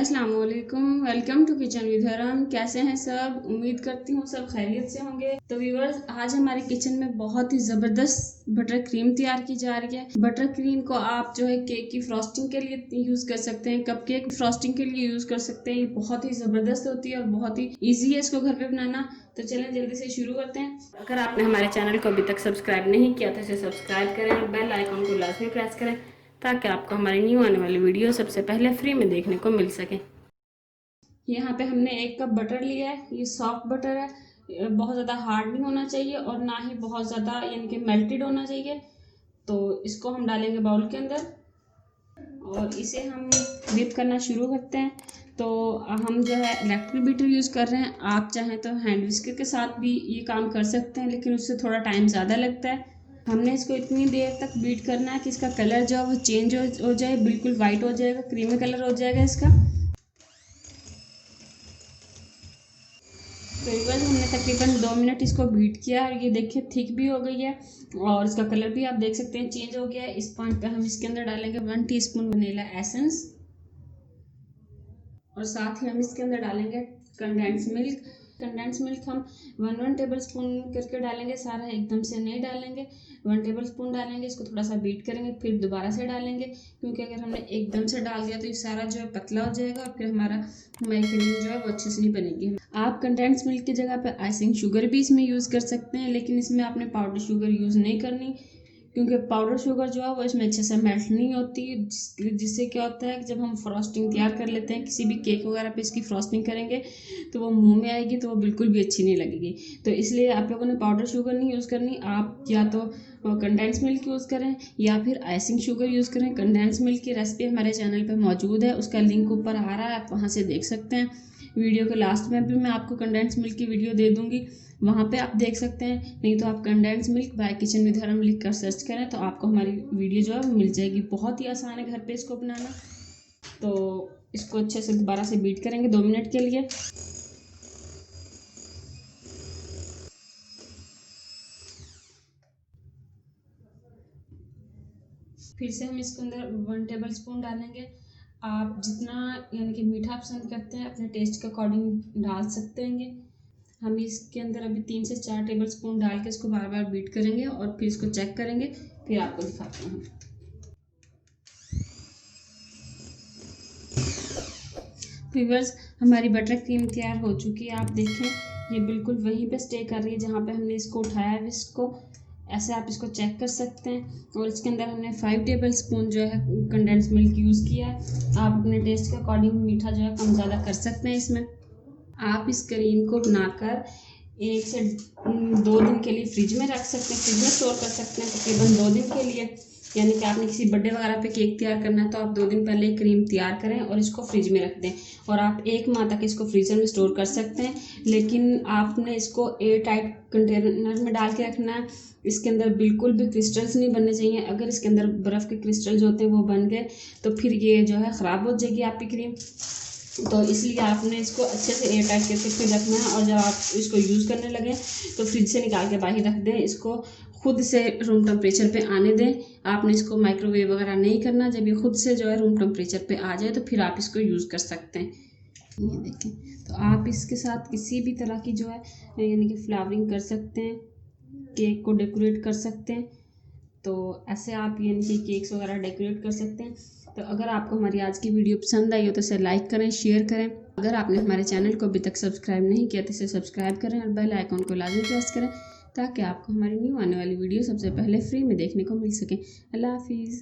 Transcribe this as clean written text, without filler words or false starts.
अस्सलाम वालेकुम। Welcome to kitchen with हरम। कैसे हैं सब? उम्मीद करती हूँ सब खैरियत से होंगे। तो व्यूअर्स, आज हमारे किचन में बहुत ही ज़बरदस्त बटर क्रीम तैयार की जा रही है। बटर क्रीम को आप जो है केक की फ्रॉस्टिंग के लिए यूज़ कर सकते हैं, कप केक फ्रॉस्टिंग के लिए यूज़ कर सकते हैं। ये बहुत ही ज़बरदस्त होती है और बहुत ही ईजी है इसको घर पे बनाना। तो चलें जल्दी से शुरू करते हैं। अगर आपने हमारे चैनल को अभी तक सब्सक्राइब नहीं किया तो इसे सब्सक्राइब करें और बेल आइकन को लाजमी प्रेस करें ताकि आपको हमारी न्यू आने वाली वीडियो सबसे पहले फ्री में देखने को मिल सके। यहाँ पे हमने 1 कप बटर लिया है। ये सॉफ्ट बटर है, बहुत ज़्यादा हार्ड नहीं होना चाहिए और ना ही बहुत ज़्यादा यानी कि मेल्टेड होना चाहिए। तो इसको हम डालेंगे बाउल के अंदर और इसे हम व्हिप करना शुरू करते हैं। तो हम जो है इलेक्ट्रिक बीटर यूज़ कर रहे हैं। आप चाहें तो हैंड विस्कर के साथ भी ये काम कर सकते हैं, लेकिन उससे थोड़ा टाइम ज़्यादा लगता है। हमने इसको इतनी देर तक बीट करना है कि इसका कलर जो है वो चेंज हो जाए, बिल्कुल वाइट हो जाएगा, क्रीमी कलर हो जाएगा इसका। तो एक बार हमने तकरीबन 2 मिनट इसको बीट किया और ये देखिए थिक भी हो गई है और इसका कलर भी आप देख सकते हैं चेंज हो गया है। इस पॉइंट पे हम इसके अंदर डालेंगे 1 टीस्पून वनीला एसेंस और साथ ही हम इसके अंदर डालेंगे कंडेंस मिल्क। कंडेंस मिल्क हम 1 टेबल स्पून करके डालेंगे, सारा एकदम से नहीं डालेंगे। 1 टेबल स्पून डालेंगे, इसको थोड़ा सा बीट करेंगे, फिर दोबारा से डालेंगे, क्योंकि अगर हमने एकदम से डाल दिया तो ये सारा जो है पतला हो जाएगा और फिर हमारी क्रीम जो है वो अच्छे से नहीं बनेगी। आप कंडेंस मिल्क की जगह पर आइसिंग शुगर भी इसमें यूज़ कर सकते हैं, लेकिन इसमें आपने पाउडर शुगर यूज़ नहीं करनी, क्योंकि पाउडर शुगर जो है वो इसमें अच्छे से मेल्ट नहीं होती, जिससे क्या होता है कि जब हम फ्रॉस्टिंग तैयार कर लेते हैं, किसी भी केक वगैरह पे इसकी फ्रॉस्टिंग करेंगे तो वो मुंह में आएगी तो वो बिल्कुल भी अच्छी नहीं लगेगी। तो इसलिए आप लोगों ने पाउडर शुगर नहीं यूज़ करनी। आप या तो कंडेंस मिल्क यूज़ करें या फिर आइसिंग शुगर यूज़ करें। कंडेंस मिल्क की रेसिपी हमारे चैनल पर मौजूद है, उसका लिंक ऊपर आ रहा है, आप वहाँ से देख सकते हैं। वीडियो के लास्ट में भी मैं आपको कंडेंस मिल्क की वीडियो दे दूँगी, वहाँ पे आप देख सकते हैं। नहीं तो आप condense milk bye kitchen with हरम लिख कर सर्च करें तो आपको हमारी वीडियो जो है मिल जाएगी। बहुत ही आसान है घर पे इसको बनाना। तो इसको अच्छे से दोबारा से बीट करेंगे 2 मिनट के लिए। फिर से हम इसके अंदर 1 टेबल स्पून डालेंगे। आप जितना यानी कि मीठा पसंद करते हैं अपने टेस्ट के अकॉर्डिंग डाल सकते हैं। हम इसके अंदर अभी 3 से 4 टेबल स्पून डाल के इसको बार बार बीट करेंगे और फिर इसको चेक करेंगे, फिर आपको दिखाते हैं। व्यूअर्स, हमारी बटर क्रीम तैयार हो चुकी है। आप देखें ये बिल्कुल वहीं पे स्टे कर रही है जहाँ पे हमने इसको उठाया है। इसको ऐसे आप इसको चेक कर सकते हैं। और इसके अंदर हमने 5 टेबल स्पून जो है कंडेंस मिल्क यूज़ किया है। आप अपने टेस्ट के अकॉर्डिंग मीठा जो है कम ज़्यादा कर सकते हैं इसमें। आप इस क्रीम को बनाकर 1 से 2 दिन के लिए फ्रिज में रख सकते हैं, फ्रिज में स्टोर कर सकते हैं तकरीबन 2 दिन के लिए। यानी कि आपने किसी बर्थडे वगैरह पे केक तैयार करना है तो आप 2 दिन पहले क्रीम तैयार करें और इसको फ्रिज में रख दें और आप 1 माह तक इसको फ्रीज़र में स्टोर कर सकते हैं। लेकिन आपने इसको एयर टाइट कंटेनर में डाल के रखना है। इसके अंदर बिल्कुल भी क्रिस्टल्स नहीं बनने चाहिए। अगर इसके अंदर बर्फ़ के क्रिस्टल्स होते हैं वो बन गए तो फिर ये जो है ख़राब हो जाएगी आपकी क्रीम। तो इसलिए आपने इसको अच्छे से एयर टाइट करके फिर रखना है और जब आप इसको यूज़ करने लगें तो फ्रिज से निकाल के बाहर रख दें। इसको खुद से रूम टेम्परेचर पे आने दें। आपने इसको माइक्रोवेव वगैरह नहीं करना। जब ये खुद से जो है रूम टेम्परेचर पे आ जाए तो फिर आप इसको यूज़ कर सकते हैं। ये देखें, तो आप इसके साथ किसी भी तरह की जो है यानी कि फ्लावरिंग कर सकते हैं, केक को डेकोरेट कर सकते हैं। तो ऐसे आप यानी कि केक्स वगैरह डेकोरेट कर सकते हैं। तो अगर आपको हमारी आज की वीडियो पसंद आई हो तो इसे लाइक करें, शेयर करें। अगर आपने हमारे चैनल को अभी तक सब्सक्राइब नहीं किया तो इसे सब्सक्राइब करें और बेल आइकन को लाजमी प्रेस करें ताकि आपको हमारी न्यू आने वाली वीडियो सबसे पहले फ्री में देखने को मिल सके। अल्लाह हाफिज़।